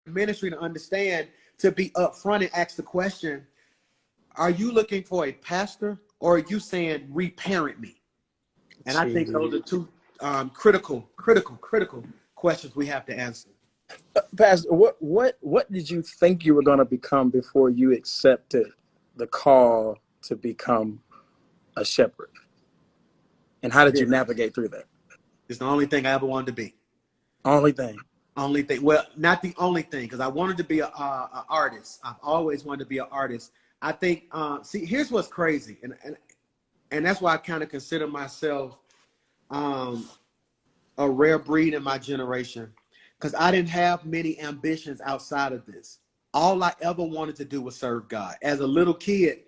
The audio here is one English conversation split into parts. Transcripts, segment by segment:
ministry to understand, to be upfront and ask the question, are you looking for a pastor or are you saying reparent me? And I think those are two critical questions we have to answer. Pastor, what did you think you were going to become before you accepted the call to become a shepherd? And how did you navigate through that? It's the only thing I ever wanted to be. Only thing. Well, not the only thing, because I wanted to be an artist. I've always wanted to be an artist. I think, see, here's what's crazy. And that's why I kind of consider myself a rare breed in my generation, because I didn't have many ambitions outside of this. All I ever wanted to do was serve God. As a little kid,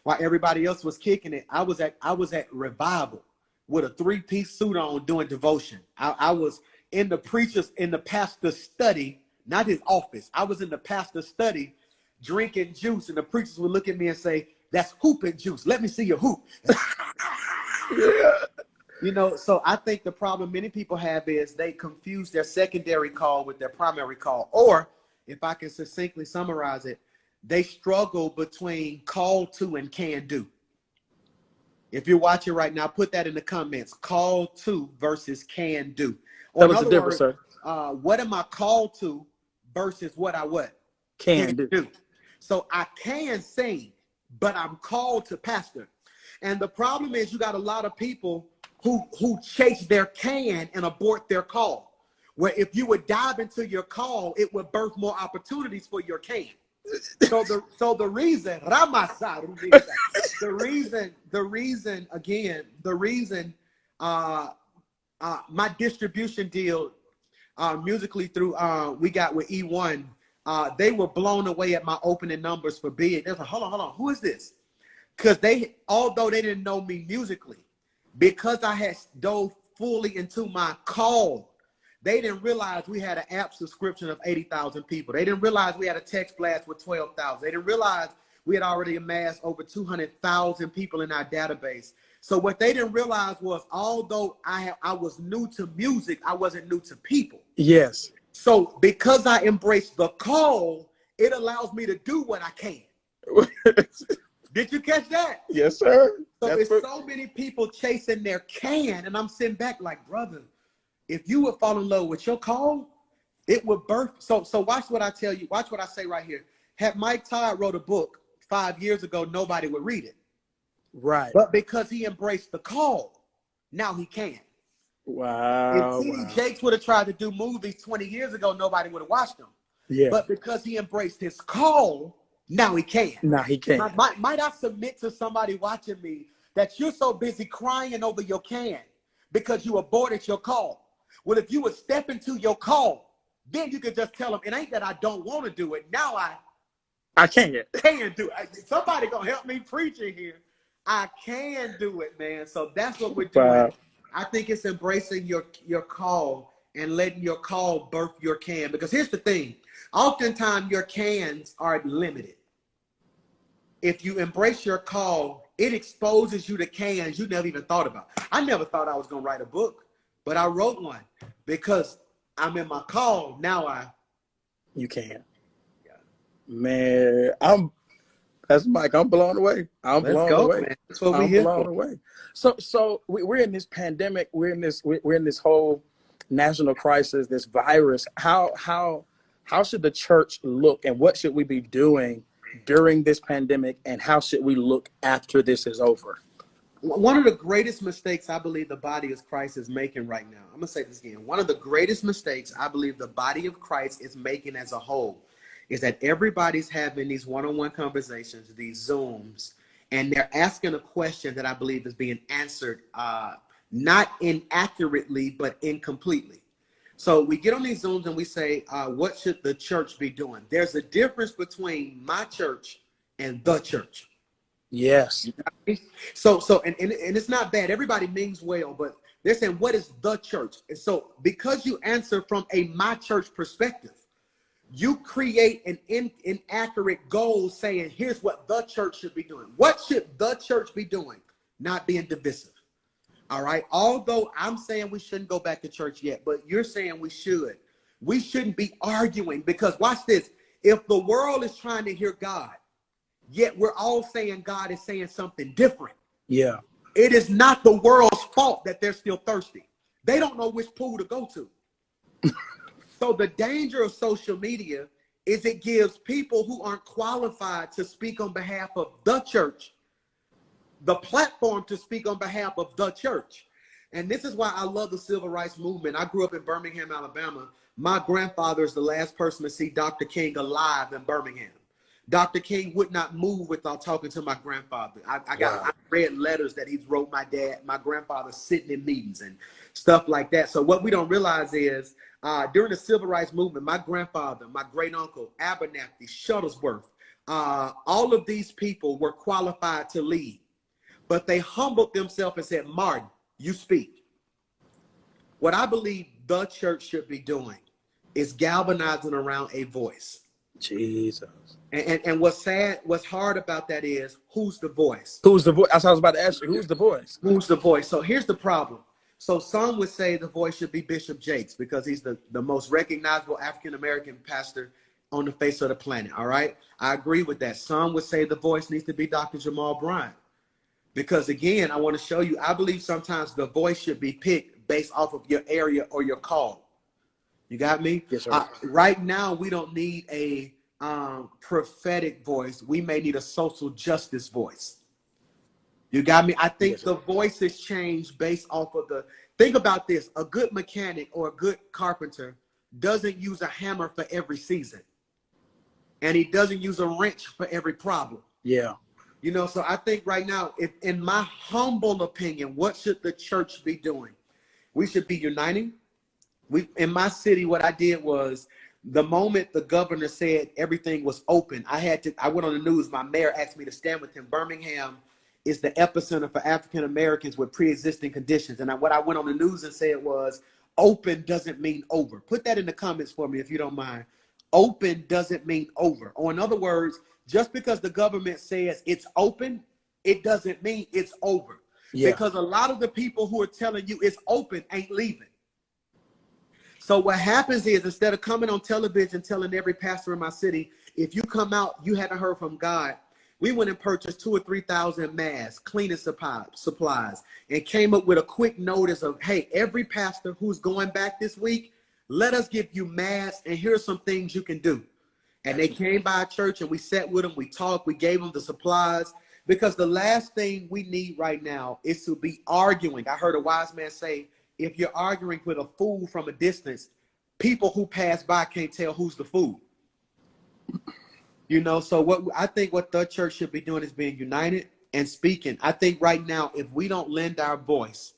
while everybody else was kicking it, I was at revival with a 3-piece suit on doing devotion. I was in the pastor's study, not his office. I was in the pastor's study drinking juice, and the preachers would look at me and say, "That's hooping juice. Let me see your hoop." Yeah. You know, so I think the problem many people have is they confuse their secondary call with their primary call. Or, if I can succinctly summarize it, they struggle between call to and can do. If you're watching right now, put that in the comments. Call to versus can do. Or Tell us the difference, sir. What am I called to versus what I can do. So I can sing, but I'm called to pastor. And the problem is you got a lot of people who chase their can and abort their call. Where if you would dive into your call, it would birth more opportunities for your can. So the reason my distribution deal musically through we got with E1, they were blown away at my opening numbers for big. They're like, hold on, who is this? Because although they didn't know me musically, because I had dove fully into my call, they didn't realize we had an app subscription of 80,000 people. They didn't realize we had a text blast with 12,000. They didn't realize we had already amassed over 200,000 people in our database. So what they didn't realize was, although I was new to music, I wasn't new to people. Yes. So because I embraced the call, it allows me to do what I can. Did you catch that? Yes, sir. So it's so many people chasing their can, and I'm sitting back like, brother, if you would fall in love with your call, it would birth. So watch what I tell you. Watch what I say right here. Had Mike Todd wrote a book 5 years ago, nobody would read it. Right. But because he embraced the call, now he can. Wow. If T.D. Jakes would have tried to do movies 20 years ago, nobody would have watched them. Yeah. But because he embraced his call, now he can. Now he can. Might I submit to somebody watching me that you're so busy crying over your can because you aborted your call? Well, if you would step into your call, then you could just tell them, it ain't that I don't want to do it. Now I can do it. Somebody gonna help me preach in here. I can do it, man. So that's what we're doing. Wow. I think it's embracing your call and letting your call birth your can. Because here's the thing. Oftentimes your cans are limited. If you embrace your call, it exposes you to cans you never even thought about. I never thought I was going to write a book, but I wrote one because I'm in my call. Now You can. Yeah. Man, that's Mike. I'm blown away. I'm blown away. Man. That's what we're here for. Away. So we're in this pandemic. We're in this whole national crisis, this virus. How should the church look, and what should we be doing during this pandemic, and how should we look after this is over? One of the greatest mistakes I believe the body of Christ is making right now, I'm going to say this again. One of the greatest mistakes I believe the body of Christ is making as a whole is that everybody's having these one-on-one conversations, these Zooms, and they're asking a question that I believe is being answered not inaccurately, but incompletely. So we get on these Zooms and we say, what should the church be doing? There's a difference between my church and the church. Yes. So and it's not bad. Everybody means well, but they're saying, what is the church? And so because you answer from a my church perspective, you create an inaccurate goal saying, here's what the church should be doing. What should the church be doing? Not being divisive. All right. Although I'm saying we shouldn't go back to church yet, but you're saying we should. We shouldn't be arguing, because watch this. If the world is trying to hear God, yet we're all saying God is saying something different. Yeah. It is not the world's fault that they're still thirsty. They don't know which pool to go to. So the danger of social media is it gives people who aren't qualified to speak on behalf of the church the platform to speak on behalf of the church. And this is why I love the civil rights movement. I grew up in Birmingham, Alabama. My grandfather is the last person to see Dr. King alive in Birmingham. Dr. King would not move without talking to my grandfather. I read letters that he wrote my grandfather sitting in meetings and stuff like that. So what we don't realize is during the civil rights movement, my grandfather, my great uncle, Abernathy, Shuttlesworth, all of these people were qualified to lead, but they humbled themselves and said, Martin, you speak. What I believe the church should be doing is galvanizing around a voice. Jesus. And what's sad, what's hard about that is, who's the voice? Who's the voice? That's what I was about to ask you. Who's the voice? Who's the voice? So here's the problem. So some would say the voice should be Bishop Jakes because he's the most recognizable African-American pastor on the face of the planet, all right? I agree with that. Some would say the voice needs to be Dr. Jamal Bryant because, again, I want to show you, I believe sometimes the voice should be picked based off of your area or your call. You got me? Yes, sir. Right now, we don't need a prophetic voice. We may need a social justice voice. You got me? I think the voices change based off of think about this. A good mechanic or a good carpenter doesn't use a hammer for every season. And he doesn't use a wrench for every problem. Yeah. You know, so I think right now, if in my humble opinion, what should the church be doing? We should be uniting. In my city, what I did was, the moment the governor said everything was open, I went on the news. My mayor asked me to stand with him. Birmingham is the epicenter for African Americans with pre-existing conditions. And what I went on the news and said was, open doesn't mean over. Put that in the comments for me if you don't mind. Open doesn't mean over. Or in other words, just because the government says it's open, it doesn't mean it's over. Yeah. Because a lot of the people who are telling you it's open ain't leaving. So what happens is, instead of coming on television telling every pastor in my city, if you come out, you haven't heard from God, we went and purchased 2,000 or 3,000 masks, cleaning supplies, and came up with a quick notice of, hey, every pastor who's going back this week, let us give you masks, and here's some things you can do. And they came by church, and we sat with them, we talked, we gave them the supplies, because the last thing we need right now is to be arguing. I heard a wise man say, if you're arguing with a fool from a distance, people who pass by can't tell who's the fool. You know, so I think what the church should be doing is being united and speaking. I think right now, if we don't lend our voice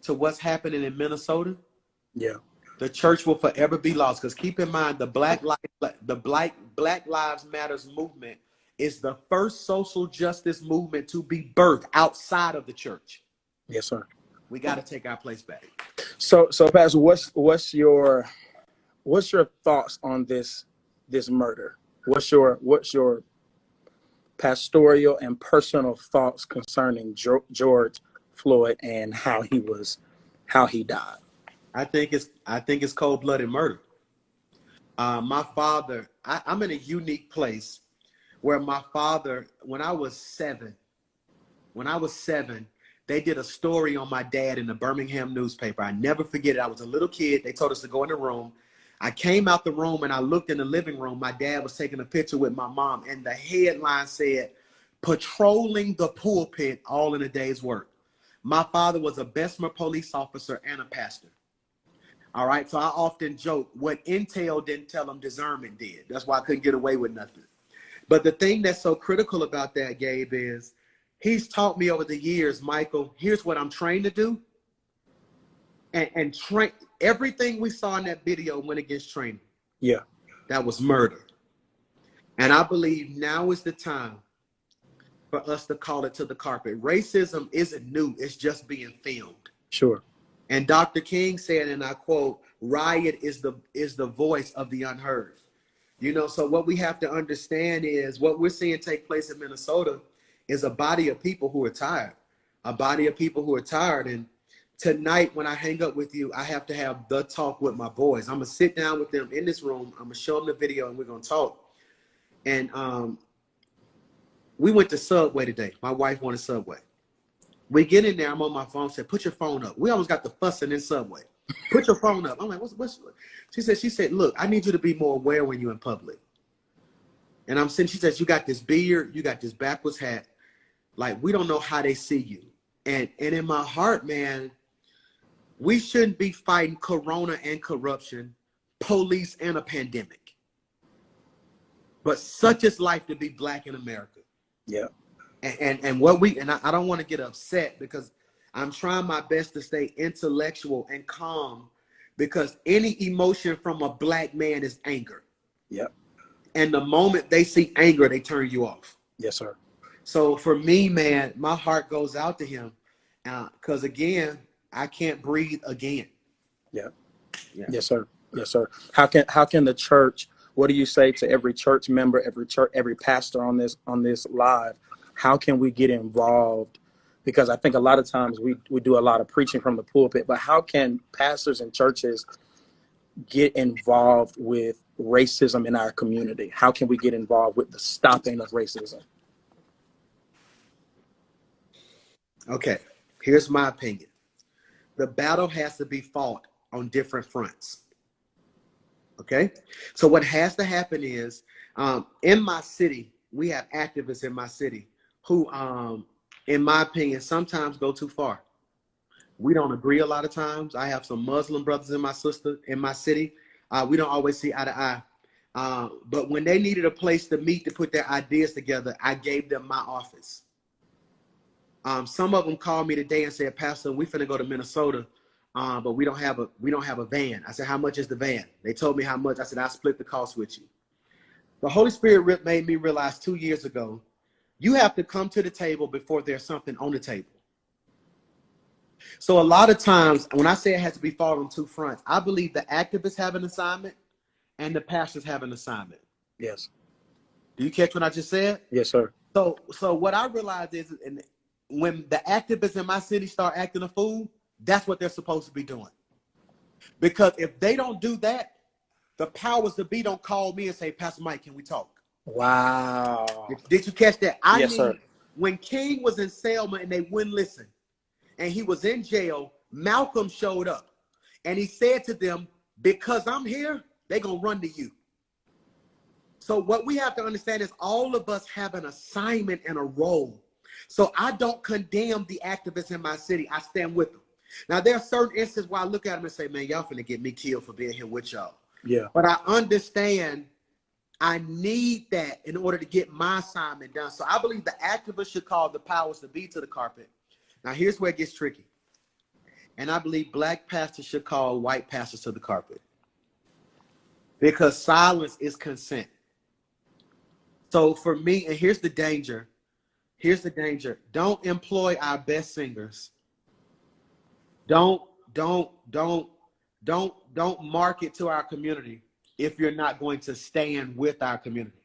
to what's happening in Minnesota, the church will forever be lost. Because keep in mind, the Black Lives Matters movement is the first social justice movement to be birthed outside of the church. Yes, sir. We got to take our place back. So Pastor, what's your thoughts on this murder? What's your pastoral and personal thoughts concerning George Floyd and how he died? I think it's cold-blooded murder. My father, I'm in a unique place where my father, when I was seven, they did a story on my dad in the Birmingham newspaper. I never forget it. I was a little kid. They told us to go in the room. I came out the room and I looked in the living room. My dad was taking a picture with my mom, and the headline said, "Patrolling the pulpit all in a day's work." My father was a Bessemer police officer and a pastor. All right, so I often joke, what intel didn't tell him, discernment did. That's why I couldn't get away with nothing. But the thing that's so critical about that, Gabe, is he's taught me over the years, Michael, here's what I'm trained to do. And train everything we saw in that video went against training. Yeah. That was murder. And I believe now is the time for us to call it to the carpet. Racism isn't new, it's just being filmed. Sure. And Dr. King said, and I quote, riot is the voice of the unheard. You know, so what we have to understand is what we're seeing take place in Minnesota is a body of people who are tired. A body of people who are tired. And tonight when I hang up with you, I have to have the talk with my boys. I'm gonna sit down with them in this room. I'm gonna show them the video and we're gonna talk. And we went to Subway today. My wife wanted Subway. We get in there. I'm on my phone. Said, "Put your phone up." We almost got the fussing in Subway. Put your phone up. I'm like, "What's?" She said, "Look, I need you to be more aware when you're in public." And I'm saying, she says, "You got this beard. You got this backwards hat. Like, we don't know how they see you." And in my heart, man, we shouldn't be fighting corona and corruption, police and a pandemic. But such is life to be Black in America. Yeah. And what we, and I don't want to get upset because I'm trying my best to stay intellectual and calm, because any emotion from a Black man is anger. Yeah. And the moment they see anger, they turn you off. Yes, sir. So for me, man, my heart goes out to him, because again, I can't breathe again. Yeah. Yeah. Yes, sir. Yes, sir. How can the church? What do you say to every church member, every pastor on this live? How can we get involved? Because I think a lot of times we do a lot of preaching from the pulpit, but how can pastors and churches get involved with racism in our community? How can we get involved with the stopping of racism? Okay, here's my opinion. The battle has to be fought on different fronts. Okay, so what has to happen is, in my city, we have activists in my city who, in my opinion, sometimes go too far. We don't agree a lot of times. I have some Muslim brothers and my sister in my city. We don't always see eye to eye. But when they needed a place to meet to put their ideas together, I gave them my office. Some of them called me today and said, "Pastor, we finna go to Minnesota, but we don't have a van." I said, "How much is the van?" They told me how much. I said, "I'll split the cost with you." The Holy Spirit made me realize 2 years ago, you have to come to the table before there's something on the table. So a lot of times when I say it has to be fought on two fronts, I believe the activists have an assignment and the pastors have an assignment. Yes. Do you catch what I just said? Yes, sir. So what I realized is, and when the activists in my city start acting a fool, that's what they're supposed to be doing. Because if they don't do that, the powers that be don't call me and say, "Pastor Mike, can we talk?" Wow. Did you catch that? Yes, sir. When King was in Selma and they wouldn't listen, and he was in jail, Malcolm showed up. And he said to them, "Because I'm here, they're going to run to you." So what we have to understand is all of us have an assignment and a role. So I don't condemn the activists in my city. I stand with them. Now, there are certain instances where I look at them and say, "Man, y'all finna get me killed for being here with y'all." Yeah. But I understand I need that in order to get my assignment done. So I believe the activists should call the powers to be to the carpet. Now, here's where it gets tricky. And I believe Black pastors should call white pastors to the carpet. Because silence is consent. So for me, and here's the danger. Here's the danger. Don't employ our best singers. Don't market to our community if you're not going to stand with our community.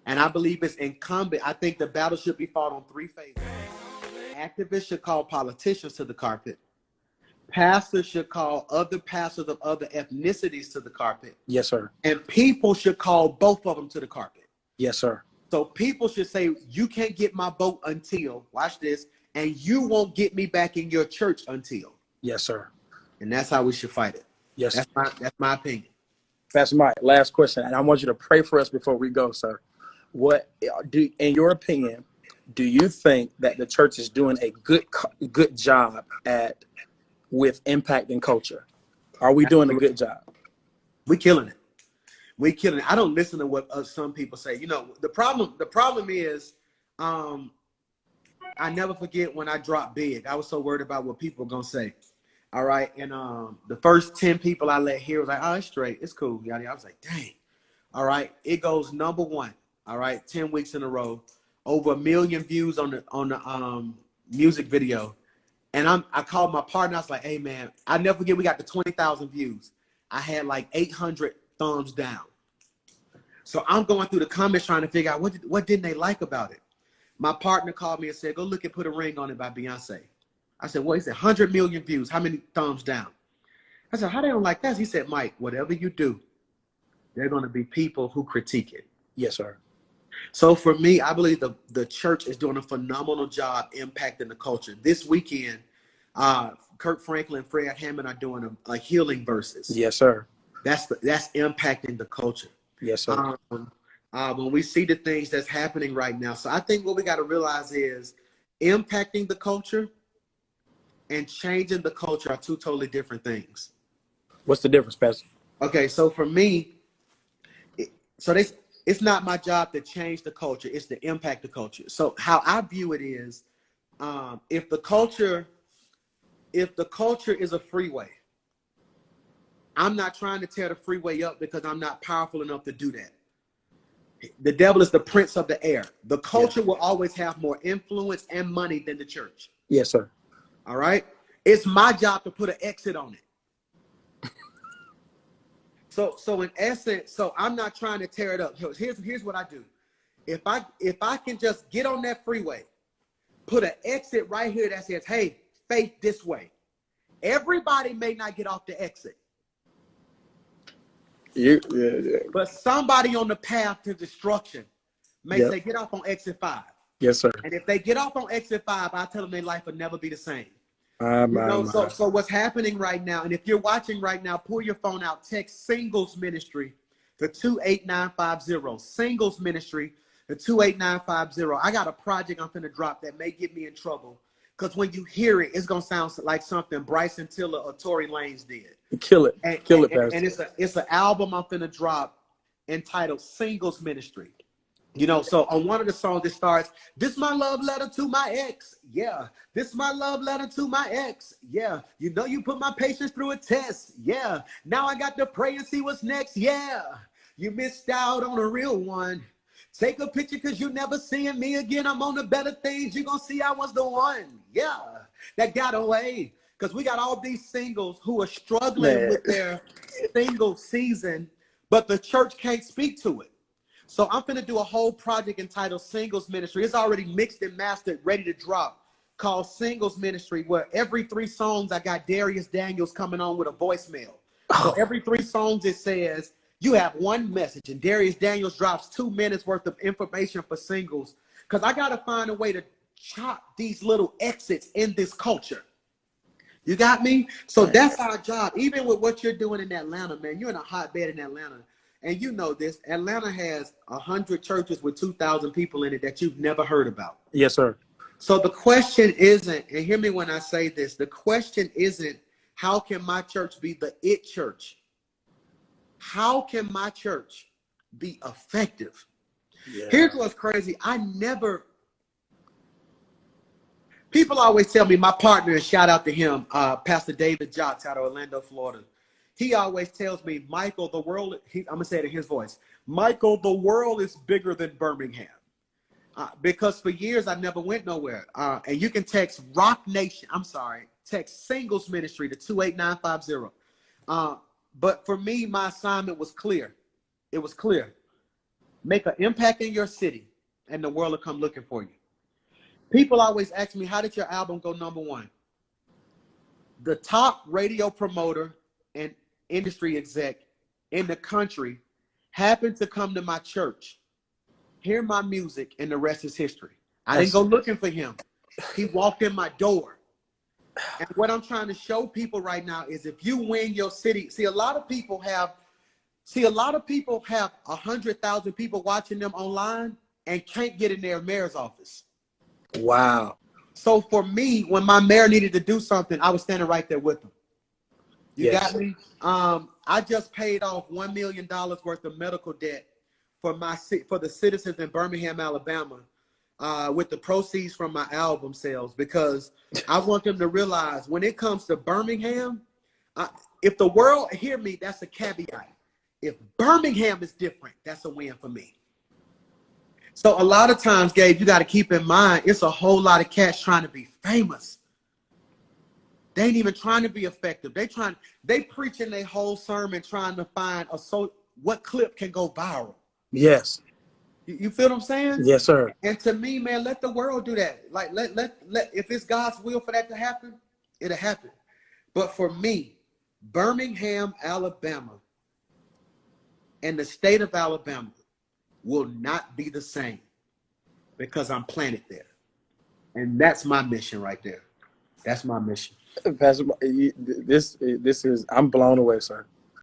And I believe it's incumbent. I think the battle should be fought on three phases. Activists should call politicians to the carpet. Pastors should call other pastors of other ethnicities to the carpet. Yes, sir. And people should call both of them to the carpet. Yes, sir. So people should say, "You can't get my vote until," watch this, "and you won't get me back in your church until." Yes, sir. And that's how we should fight it. Yes. That's my opinion. Pastor Mike, last question, and I want you to pray for us before we go, sir. In your opinion, do you think that the church is doing a good job with impacting culture? Are we doing a good job? We're killing it. We're killing it. I don't listen to what some people say. You know, the problem is, I never forget when I dropped big. I was so worried about what people were gonna say. All right. And the first 10 people I let hear was like, "Oh, it's straight. It's cool." I was like, dang. All right. It goes #1. All right. 10 weeks in a row. Over 1 million views on the music video. And I called my partner. I was like, "Hey, man, I never forget we got to 20,000 views. I had like 800 thumbs down." So I'm going through the comments trying to figure out what didn't they like about it. My partner called me and said, "Go look and Put a Ring on It by Beyonce." I said, well, he said 100 million views. How many thumbs down? I said, how they don't like that? He said, Mike, whatever you do, there are going to be people who critique it. Yes, sir. So for me, I believe the church is doing a phenomenal job impacting the culture. This weekend, Kirk Franklin and Fred Hammond are doing a healing verses. Yes, sir. That's impacting the culture. Yes, sir. When we see the things that's happening right now. So I think what we got to realize is impacting the culture and changing the culture are two totally different things. What's the difference, Pastor? Okay, so for me, it's not my job to change the culture. It's to impact the culture. So how I view it is, if the culture is a freeway, I'm not trying to tear the freeway up because I'm not powerful enough to do that. The devil is the prince of the air. The culture will always have more influence and money than the church. Yes, sir. All right. It's my job to put an exit on it. So in essence, so I'm not trying to tear it up. Here's what I do. If I can just get on that freeway, put an exit right here that says, hey, faith this way. Everybody may not get off the exit. But somebody on the path to destruction may say, get off on exit 5. Yes, sir. And if they get off on exit 5, I tell them their life will never be the same. So what's happening right now, and if you're watching right now, pull your phone out, text singles ministry to 28950. Singles ministry to 28950. I got a project I'm going to drop that may get me in trouble. Because when you hear it, it's going to sound like something Bryson Tiller or Tory Lanez did. Kill it. Kill it, Pastor. And it's an album I'm going to drop entitled Singles Ministry. You know, so on one of the songs, it starts, this my love letter to my ex. Yeah. This my love letter to my ex. Yeah. You know, you put my patience through a test. Yeah. Now I got to pray and see what's next. Yeah. You missed out on a real one. Take a picture because you never seeing me again. I'm on the better things. You're going to see I was the one. Yeah. That got away. Because we got all these singles who are struggling with their single season, but the church can't speak to it. So I'm going to do a whole project entitled Singles Ministry. It's already mixed and mastered, ready to drop, called Singles Ministry, where every 3 songs I got Darius Daniels coming on with a voicemail. So every 3 songs it says, you have one message, and Darius Daniels drops 2 minutes worth of information for singles, because I got to find a way to chop these little exits in this culture. You got me? So that's our job. Even with what you're doing in Atlanta, man, you're in a hotbed in Atlanta. And you know this, Atlanta has 100 churches with 2,000 people in it that you've never heard about. Yes, sir. So the question isn't, and hear me when I say this, the question isn't, how can my church be the it church? How can my church be effective? Yeah. Here's what's crazy. People always tell me, my partner, and shout out to him, Pastor David Jocks out of Orlando, Florida. He always tells me, Michael, the world, I'm going to say it in his voice, Michael, the world is bigger than Birmingham. Because for years, I never went nowhere. And you can text text Singles Ministry to 28950. But for me, my assignment was clear. It was clear. Make an impact in your city, and the world will come looking for you. People always ask me, how did your album go #1? The top radio promoter and industry exec in the country happened to come to my church, hear my music, and the rest is history. I didn't go looking for him. He walked in my door. And what I'm trying to show people right now is, if you win your city, a lot of people have 100,000 people watching them online and can't get in their mayor's office. Wow. So for me, when my mayor needed to do something, I was standing right there with him. You got me? I just paid off $1 million worth of medical debt for the citizens in Birmingham, Alabama, with the proceeds from my album sales, because I want them to realize, when it comes to Birmingham, if the world, hear me, that's a caveat. If Birmingham is different, that's a win for me. So a lot of times, Gabe, you got to keep in mind, it's a whole lot of cats trying to be famous. They ain't even trying to be effective. They preaching their whole sermon trying to find what clip can go viral. Yes. You feel what I'm saying? Yes, sir. And to me, man, let the world do that. Like, let if it's God's will for that to happen, it'll happen. But for me, Birmingham, Alabama, and the state of Alabama will not be the same because I'm planted there. And that's my mission right there. That's my mission. Pastor, this is, I'm blown away, sir.